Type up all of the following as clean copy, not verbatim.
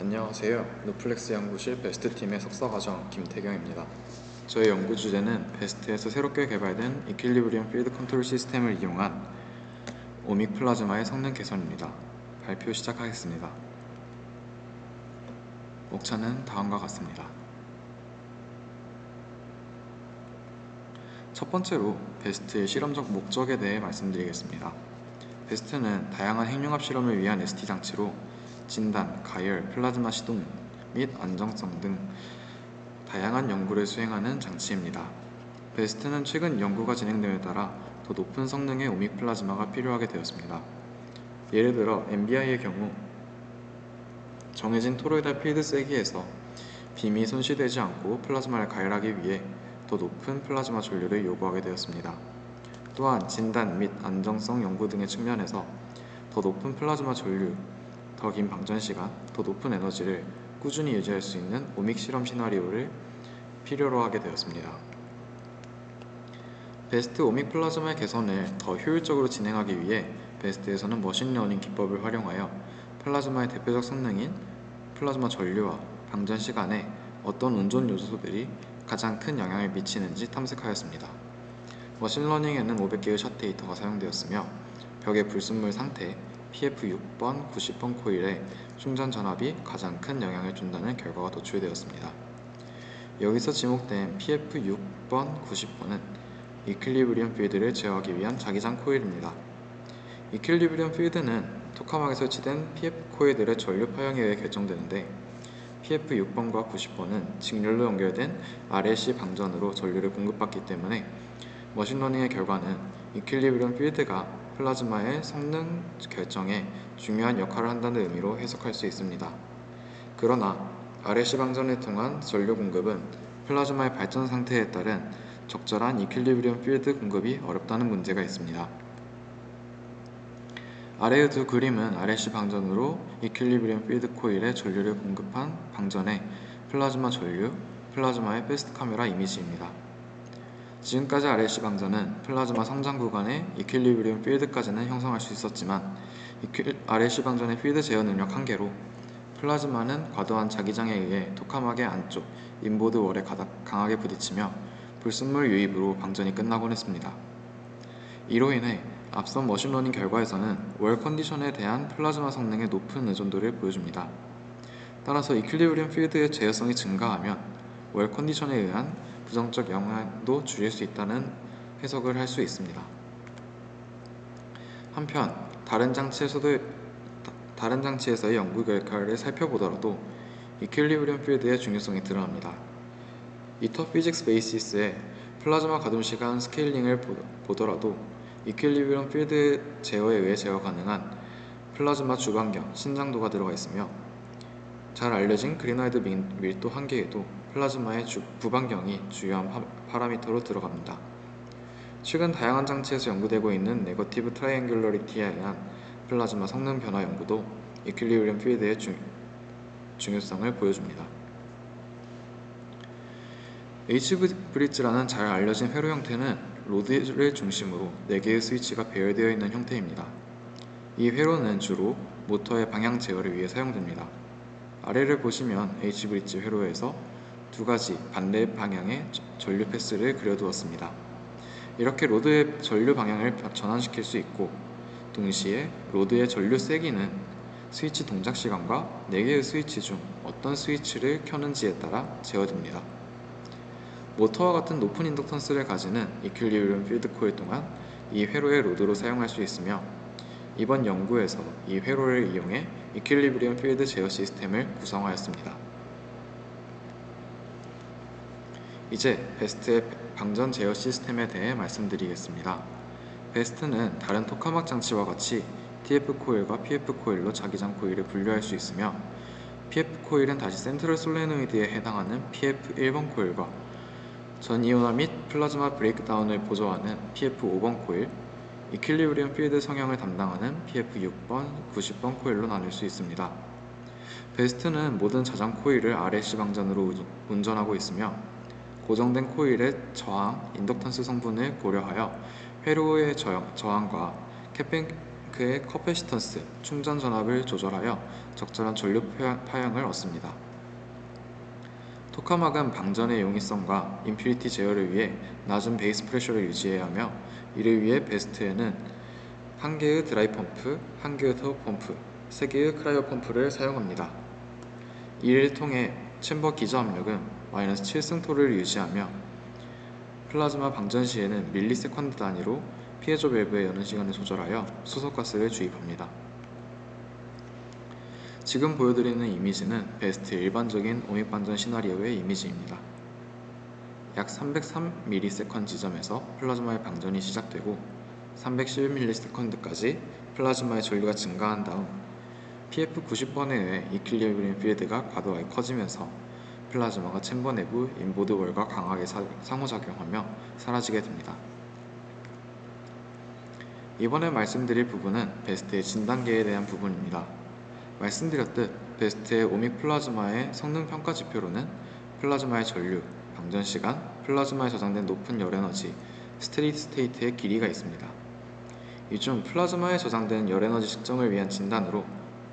안녕하세요. 노플렉스 연구실 베스트팀의 석사과정 김태경입니다. 저희 연구 주제는 베스트에서 새롭게 개발된 이퀄리브리엄 필드 컨트롤 시스템을 이용한 오믹 플라즈마의 성능 개선입니다. 발표 시작하겠습니다. 목차는 다음과 같습니다. 첫 번째로 베스트의 실험적 목적에 대해 말씀드리겠습니다. 베스트는 다양한 핵융합 실험을 위한 ST 장치로 진단, 가열, 플라즈마 시동 및 안정성 등 다양한 연구를 수행하는 장치입니다. 베스트는 최근 연구가 진행됨에 따라 더 높은 성능의 오믹 플라즈마가 필요하게 되었습니다. 예를 들어 NBI의 경우 정해진 토로이달 필드 세기에서 빔이 손실되지 않고 플라즈마를 가열하기 위해 더 높은 플라즈마 전류를 요구하게 되었습니다. 또한 진단 및 안정성 연구 등의 측면에서 더 높은 플라즈마 전류, 더 긴 방전 시간, 더 높은 에너지를 꾸준히 유지할 수 있는 오믹 실험 시나리오를 필요로 하게 되었습니다. 베스트 오믹 플라즈마의 개선을 더 효율적으로 진행하기 위해 베스트에서는 머신러닝 기법을 활용하여 플라즈마의 대표적 성능인 플라즈마 전류와 방전 시간에 어떤 운전 요소들이 가장 큰 영향을 미치는지 탐색하였습니다. 머신러닝에는 500개의 샷 데이터가 사용되었으며 벽의 불순물 상태, PF6번, 90번 코일의 충전 전압이 가장 큰 영향을 준다는 결과가 도출되었습니다. 여기서 지목된 PF6번, 90번은 이퀄리브리엄 필드를 제어하기 위한 자기장 코일입니다. 이퀄리브리엄 필드는 토카막에 설치된 PF 코일들의 전류 파형에 의해 결정되는데 PF6번과 90번은 직렬로 연결된 RLC 방전으로 전류를 공급받기 때문에 머신러닝의 결과는 이퀄리브리엄 필드가 플라즈마의 성능 결정에 중요한 역할을 한다는 의미로 해석할 수 있습니다. 그러나 RLC 방전을 통한 전류 공급은 플라즈마의 발전 상태에 따른 적절한 이퀄리브리엄 필드 공급이 어렵다는 문제가 있습니다. 아래의 두 그림은 RLC 방전으로 이퀄리브리엄 필드 코일에 전류를 공급한 방전의 플라즈마 전류, 플라즈마의 패스트 카메라 이미지입니다. 지금까지 RLC 방전은 플라즈마 성장 구간의 이퀄리브리엄 필드까지는 형성할 수 있었지만 RLC 방전의 필드 제어 능력 한계로 플라즈마는 과도한 자기장에 의해 토카막의 안쪽 인보드 월에 강하게 부딪히며 불순물 유입으로 방전이 끝나곤 했습니다. 이로 인해 앞선 머신러닝 결과에서는 월 컨디션에 대한 플라즈마 성능의 높은 의존도를 보여줍니다. 따라서 이퀄리브리엄 필드의 제어성이 증가하면 월 컨디션에 의한 부정적 영향도 줄일 수 있다는 해석을 할 수 있습니다. 한편 다른 장치에서의 연구 결과를 살펴보더라도 이퀄리브리엄 필드의 중요성이 드러납니다. 이터 피직스 베이시스의 플라즈마 가동 시간 스케일링을 보더라도 이퀄리브리엄 필드 제어에 의해 제어 가능한 플라즈마 주반경, 신장도가 들어가 있으며 잘 알려진 그린와이드 밀도 한계에도 플라즈마의 부반경이 주요한 파라미터로 들어갑니다. 최근 다양한 장치에서 연구되고 있는 네거티브 트라이앵귤러리티에 의한 플라즈마 성능 변화 연구도 이퀄리브리엄 필드의 중요성을 보여줍니다. H브릿지라는 잘 알려진 회로 형태는 로드를 중심으로 4개의 스위치가 배열되어 있는 형태입니다. 이 회로는 주로 모터의 방향 제어를 위해 사용됩니다. 아래를 보시면 H브릿지 회로에서 2가지 반대 방향의 전류 패스를 그려두었습니다. 이렇게 로드의 전류 방향을 전환시킬 수 있고 동시에 로드의 전류 세기는 스위치 동작 시간과 4개의 스위치 중 어떤 스위치를 켜는지에 따라 제어됩니다. 모터와 같은 높은 인덕턴스를 가지는 이퀄리브리엄 필드 코일 또한 이 회로의 로드로 사용할 수 있으며 이번 연구에서 이 회로를 이용해 이퀄리브리엄 필드 제어 시스템을 구성하였습니다. 이제 베스트의 방전 제어 시스템에 대해 말씀드리겠습니다. 베스트는 다른 토카막 장치와 같이 TF 코일과 PF 코일로 자기장 코일을 분류할 수 있으며 PF 코일은 다시 센트럴 솔레노이드에 해당하는 PF 1번 코일과 전 이온화 및 플라즈마 브레이크다운을 보조하는 PF5번 코일, 이퀄리브리엄 필드 성형을 담당하는 PF6번, 90번 코일로 나눌 수 있습니다. 베스트는 모든 자장 코일을 RLC 방전으로 운전하고 있으며 고정된 코일의 저항, 인덕턴스 성분을 고려하여 회로의 저항과 그의 커패시턴스, 충전 전압을 조절하여 적절한 전류 파형을 얻습니다. 토카막은 방전의 용이성과 임퓨리티 제어를 위해 낮은 베이스 프레셔를 유지해야 하며, 이를 위해 베스트에는 1개의 드라이 펌프, 1개의 터보 펌프, 3개의 크라이오 펌프를 사용합니다. 이를 통해 챔버 기저 압력은 마이너스 7승토를 유지하며, 플라즈마 방전 시에는 밀리세컨드 단위로 피에조 밸브의 여는 시간을 조절하여 수소가스를 주입합니다. 지금 보여드리는 이미지는 베스트의 일반적인 오믹 방전 시나리오의 이미지입니다. 약 303ms 지점에서 플라즈마의 방전이 시작되고 311ms까지 플라즈마의 전류가 증가한 다음 PF 90번에 의해 이퀄리브리엄 필드가 과도하게 커지면서 플라즈마가 챔버 내부 인보드월과 강하게 상호작용하며 사라지게 됩니다. 이번에 말씀드릴 부분은 베스트의 진단계에 대한 부분입니다. 말씀드렸듯 베스트의 오믹 플라즈마의 성능 평가 지표로는 플라즈마의 전류, 방전 시간, 플라즈마에 저장된 높은 열 에너지, 스테디 스테이트의 길이가 있습니다. 이 중 플라즈마에 저장된 열 에너지 측정을 위한 진단으로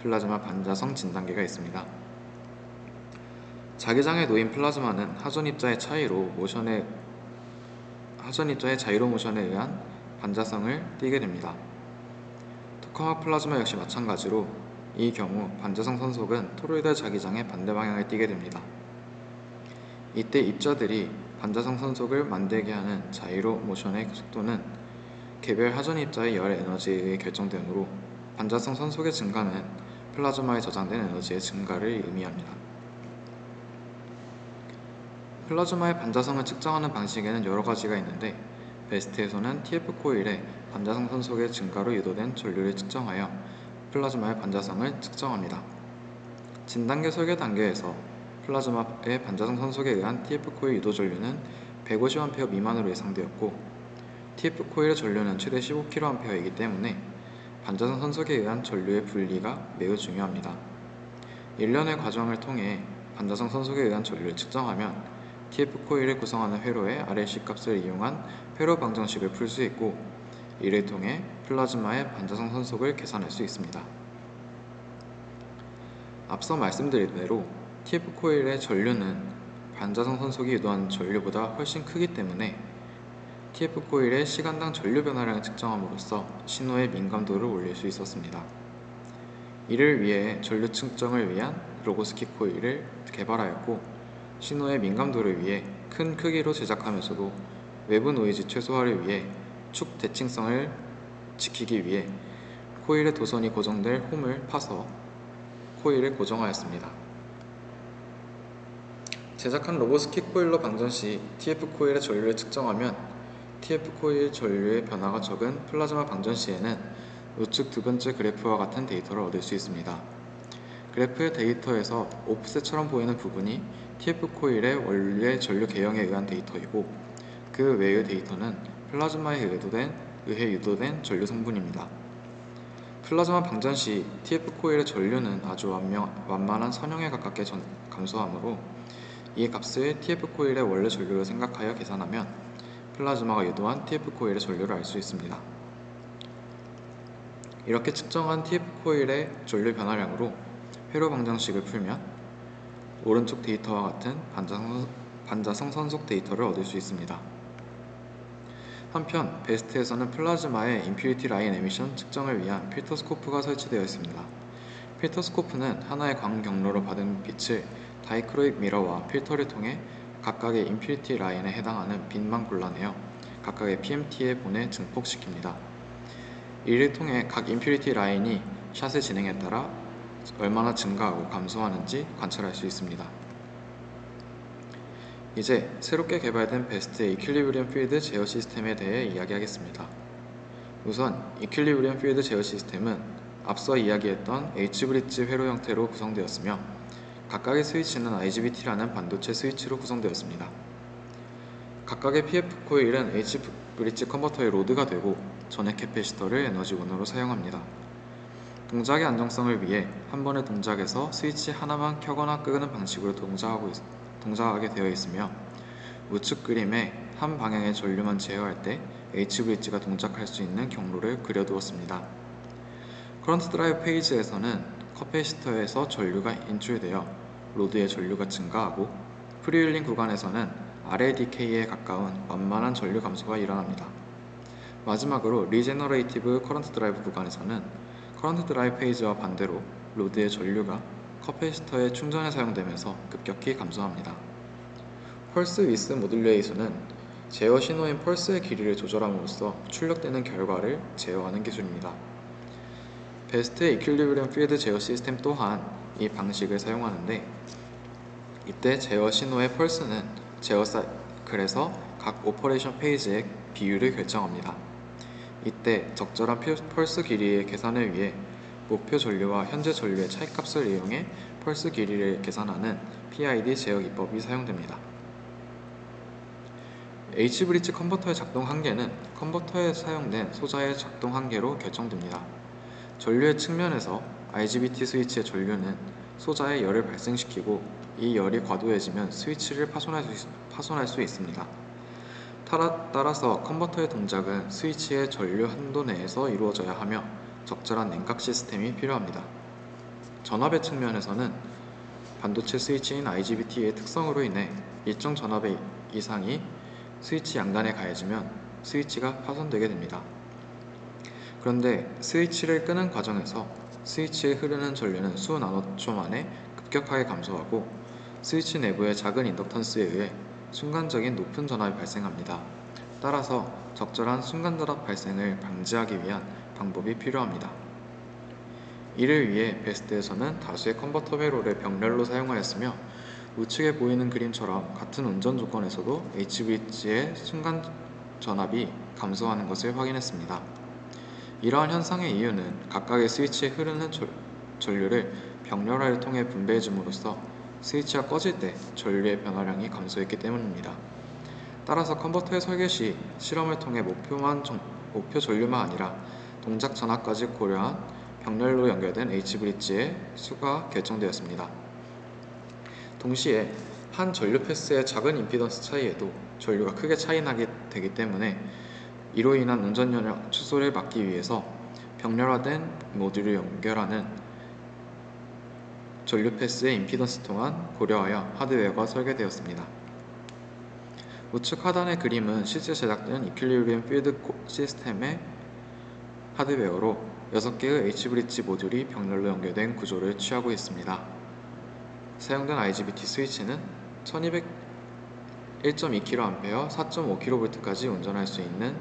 플라즈마 반자성 진단계가 있습니다. 자기장에 놓인 플라즈마는 하전 입자의 자이로 모션에 의한 반자성을 띠게 됩니다. 토카막 플라즈마 역시 마찬가지로 이 경우 반자성 선속은 토로이드 자기장의 반대 방향을 띠게 됩니다. 이때 입자들이 반자성 선속을 만들게 하는 자이로 모션의 속도는 개별 하전 입자의 열 에너지에 의해 결정되므로 반자성 선속의 증가는 플라즈마에 저장된 에너지의 증가를 의미합니다. 플라즈마의 반자성을 측정하는 방식에는 여러 가지가 있는데, 베스트에서는 TF 코일의 반자성 선속의 증가로 유도된 전류를 측정하여 플라즈마의 반자성을 측정합니다. 진단계 설계 단계에서 플라즈마의 반자성 선속에 의한 TF 코일 유도 전류는 150A 미만으로 예상되었고, TF 코일의 전류는 최대 15kA이기 때문에 반자성 선속에 의한 전류의 분리가 매우 중요합니다. 일련의 과정을 통해 반자성 선속에 의한 전류를 측정하면 TF 코일을 구성하는 회로의 RLC 값을 이용한 회로 방정식을 풀 수 있고, 이를 통해 플라즈마의 반자성 선속을 계산할 수 있습니다. 앞서 말씀드린 대로 TF 코일의 전류는 반자성 선속이 유도한 전류보다 훨씬 크기 때문에 TF 코일의 시간당 전류 변화량을 측정함으로써 신호의 민감도를 올릴 수 있었습니다. 이를 위해 전류 측정을 위한 로고스키 코일을 개발하였고, 신호의 민감도를 위해 큰 크기로 제작하면서도 외부 노이즈 최소화를 위해 축 대칭성을 지키기 위해 코일의 도선이 고정될 홈을 파서 코일을 고정하였습니다. 제작한 로고스키 코일로 방전 시 TF 코일의 전류를 측정하면 TF 코일 전류의 변화가 적은 플라즈마 방전 시에는 우측 두 번째 그래프와 같은 데이터를 얻을 수 있습니다. 그래프의 데이터에서 오프셋처럼 보이는 부분이 TF 코일의 원래 전류 개형에 의한 데이터이고, 그 외의 데이터는 플라즈마에 의해 유도된 전류 성분입니다. 플라즈마 방전 시 TF 코일의 전류는 아주 완만한 선형에 가깝게 감소하므로 이 값을 TF 코일의 원래 전류로 생각하여 계산하면 플라즈마가 유도한 TF 코일의 전류를 알 수 있습니다. 이렇게 측정한 TF 코일의 전류 변화량으로 회로 방정식을 풀면 오른쪽 데이터와 같은 반자성 선속 데이터를 얻을 수 있습니다. 한편 베스트에서는 플라즈마의 임퓨리티 라인 에미션 측정을 위한 필터 스코프가 설치되어 있습니다. 필터 스코프는 하나의 광 경로로 받은 빛을 다이크로익 미러와 필터를 통해 각각의 임퓨리티 라인에 해당하는 빛만 골라내어 각각의 PMT에 보내 증폭시킵니다. 이를 통해 각 임퓨리티 라인이 샷의 진행에 따라 얼마나 증가하고 감소하는지 관찰할 수 있습니다. 이제 새롭게 개발된 베스트의 이퀄리브리엄 필드 제어 시스템에 대해 이야기하겠습니다. 우선 이퀄리브리엄 필드 제어 시스템은 앞서 이야기했던 H브릿지 회로 형태로 구성되었으며, 각각의 스위치는 IGBT라는 반도체 스위치로 구성되었습니다. 각각의 PF 코일은 H브릿지 컨버터의 로드가 되고 전해 캐패시터를 에너지원으로 사용합니다. 동작의 안정성을 위해 한 번의 동작에서 스위치 하나만 켜거나 끄는 방식으로 동작하게 되어 있으며, 우측 그림에 한 방향의 전류만 제어할 때 H브릿지가 동작할 수 있는 경로를 그려두었습니다. 커런트 드라이브 페이지에서는 커패시터에서 전류가 인출되어 로드의 전류가 증가하고 프리윌링 구간에서는 RLDK에 가까운 완만한 전류 감소가 일어납니다. 마지막으로 리제너레이티브 커런트 드라이브 구간에서는 커런트 드라이브 페이지와 반대로 로드의 전류가 커패시터의 충전에 사용되면서 급격히 감소합니다. 펄스 위스 모듈레이션은 제어 신호인 펄스의 길이를 조절함으로써 출력되는 결과를 제어하는 기술입니다. 베스트 이퀄리브리엄 필드 제어 시스템 또한 이 방식을 사용하는데, 이때 제어 신호의 펄스는 제어 사이클에서 각 오퍼레이션 페이지의 비율을 결정합니다. 이때 적절한 펄스 길이의 계산을 위해 목표 전류와 현재 전류의 차이값을 이용해 펄스 길이를 계산하는 PID 제어 기법이 사용됩니다. H브릿지 컨버터의 작동 한계는 컨버터에 사용된 소자의 작동 한계로 결정됩니다. 전류의 측면에서 IGBT 스위치의 전류는 소자에 열을 발생시키고 이 열이 과도해지면 스위치를 파손할 수 있습니다. 따라서 컨버터의 동작은 스위치의 전류 한도 내에서 이루어져야 하며 적절한 냉각 시스템이 필요합니다. 전압의 측면에서는 반도체 스위치인 IGBT의 특성으로 인해 일정 전압의 이상이 스위치 양단에 가해지면 스위치가 파손되게 됩니다. 그런데 스위치를 끄는 과정에서 스위치에 흐르는 전류는 수 나노초 만에 급격하게 감소하고 스위치 내부의 작은 인덕턴스에 의해 순간적인 높은 전압이 발생합니다. 따라서 적절한 순간전압 발생을 방지하기 위한 방법이 필요합니다. 이를 위해 베스트에서는 다수의 컨버터 회로를 병렬로 사용하였으며, 우측에 보이는 그림처럼 같은 운전 조건에서도 H브릿지의 순간 전압이 감소하는 것을 확인했습니다. 이러한 현상의 이유는 각각의 스위치에 흐르는 전류를 병렬화를 통해 분배해 줌으로써 스위치가 꺼질 때 전류의 변화량이 감소했기 때문입니다. 따라서 컨버터의 설계 시 실험을 통해 목표 전류만 아니라 동작 전압까지 고려한 병렬로 연결된 H브릿지의 수가 결정되었습니다. 동시에 한 전류 패스의 작은 임피던스 차이에도 전류가 크게 차이나게 되기 때문에 이로 인한 운전 연료 축소를 막기 위해서 병렬화된 모듈을 연결하는 전류 패스의 임피던스 또한 고려하여 하드웨어가 설계되었습니다. 우측 하단의 그림은 실제 제작된 이퀄리브리엄 필드 시스템의 하드웨어로 6개의 H브릿지 모듈이 병렬로 연결된 구조를 취하고 있습니다. 사용된 IGBT 스위치는 1201.2kA, 4.5kV까지 운전할 수 있는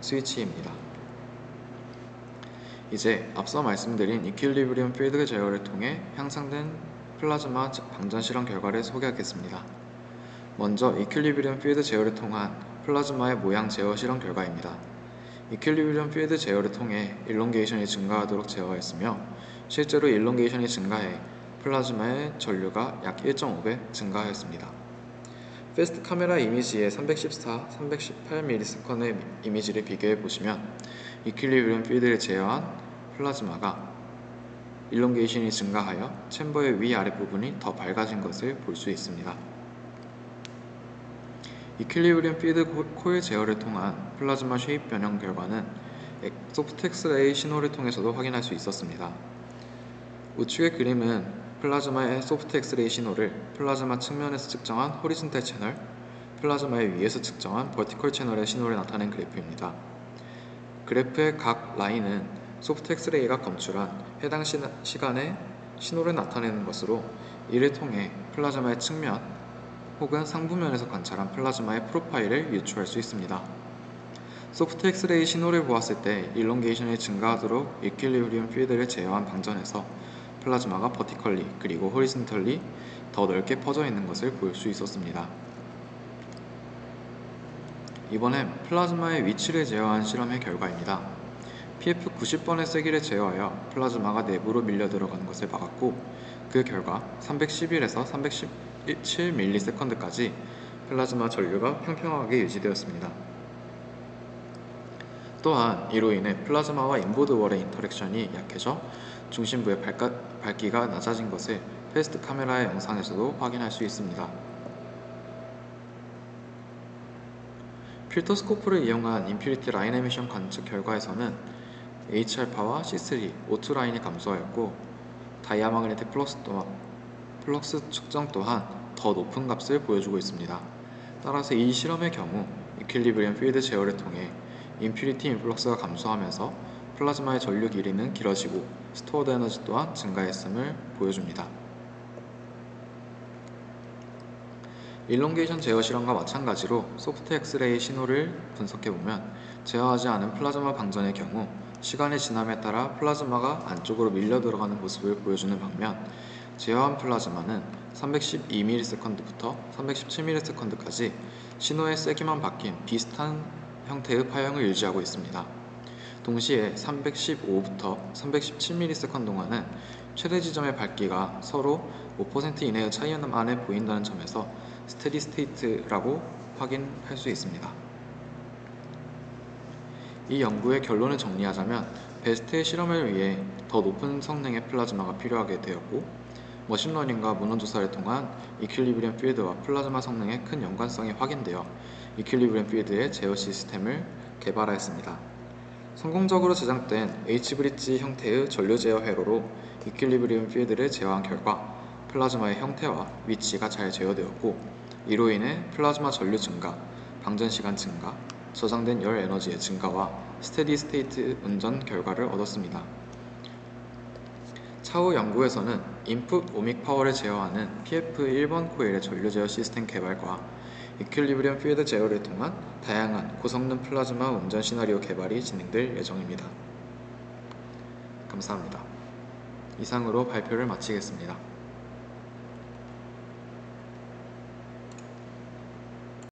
스위치입니다. 이제 앞서 말씀드린 이퀄리브리엄 필드 제어를 통해 향상된 플라즈마 방전 실험 결과를 소개하겠습니다. 먼저 이퀄리브리엄 필드 제어를 통한 플라즈마의 모양 제어 실험 결과입니다. 이퀄리브리엄 필드 제어를 통해 일롱게이션이 증가하도록 제어하였으며, 실제로 일롱게이션이 증가해 플라즈마의 전류가 약 1.5배 증가하였습니다. 패스트 카메라 이미지의 314, 318ms의 이미지를 비교해 보시면 이퀄리브리엄 필드를 제어한 플라즈마가 일롱게이션이 증가하여 챔버의 위아랫부분이 더 밝아진 것을 볼 수 있습니다. 이퀄리브리엄 필드 코일 제어를 통한 플라즈마 쉐입 변형 결과는 소프트 엑스레이 신호를 통해서도 확인할 수 있었습니다. 우측의 그림은 플라즈마의 소프트 엑스레이 신호를 플라즈마 측면에서 측정한 호리즌탈 채널, 플라즈마의 위에서 측정한 버티컬 채널의 신호를 나타낸 그래프입니다. 그래프의 각 라인은 소프트 엑스레이가 검출한 해당 시간의 신호를 나타내는 것으로, 이를 통해 플라즈마의 측면 혹은 상부면에서 관찰한 플라즈마의 프로파일을 유추할 수 있습니다. 소프트 엑스레이 신호를 보았을 때 일롱게이션이 증가하도록 이퀄리브리엄 필드를 제어한 방전에서 플라즈마가 버티컬리 그리고 호리즌털리 더 넓게 퍼져 있는 것을 볼 수 있었습니다. 이번엔 플라즈마의 위치를 제어한 실험의 결과입니다. PF 90번의 세기를 제어하여 플라즈마가 내부로 밀려 들어가는 것을 막았고, 그 결과 311에서 317ms까지 플라즈마 전류가 평평하게 유지되었습니다. 또한 이로 인해 플라즈마와 인보드 월의 인터랙션이 약해져 중심부의 밝기가 낮아진 것을 패스트 카메라의 영상에서도 확인할 수 있습니다. 필터 스코프를 이용한 임퓨리티 라인 에미션 관측 결과에서는 H알파와 C3, O2 라인이 감소하였고 다이아마그네틱 플럭스 측정 또한 더 높은 값을 보여주고 있습니다. 따라서 이 실험의 경우 이퀄리브리엄 필드 제어를 통해 인퓨리티 인플럭스가 감소하면서 플라즈마의 전류 길이는 길어지고 스토어드 에너지 또한 증가했음을 보여줍니다. 일롱게이션 제어 실험과 마찬가지로 소프트 엑스레이 신호를 분석해보면 제어하지 않은 플라즈마 방전의 경우 시간의 지남에 따라 플라즈마가 안쪽으로 밀려 들어가는 모습을 보여주는 반면 제어한 플라즈마는 312ms부터 317ms까지 신호의 세기만 바뀐 비슷한 형태의 파형을 유지하고 있습니다. 동시에 315부터 317ms 동안은 최대 지점의 밝기가 서로 5% 이내의 차이 안에 보인다는 점에서 스테디 스테이트라고 확인할 수 있습니다. 이 연구의 결론을 정리하자면 베스트의 실험을 위해 더 높은 성능의 플라즈마가 필요하게 되었고 머신러닝과 문헌 조사를 통한 이퀄리브리엄 필드와 플라즈마 성능의 큰 연관성이 확인되어 이퀄리브리엄 필드의 제어 시스템을 개발하였습니다. 성공적으로 제작된 H브릿지 형태의 전류 제어 회로로 이퀄리브리엄 필드를 제어한 결과 플라즈마의 형태와 위치가 잘 제어되었고 이로 인해 플라즈마 전류 증가, 방전 시간 증가, 저장된 열 에너지의 증가와 스테디 스테이트 운전 결과를 얻었습니다. 차후 연구에서는 인풋 오믹 파워를 제어하는 PF 1번 코일의 전류 제어 시스템 개발과 이퀄리브리엄 필드 제어를 통한 다양한 고성능 플라즈마 운전 시나리오 개발이 진행될 예정입니다. 감사합니다. 이상으로 발표를 마치겠습니다.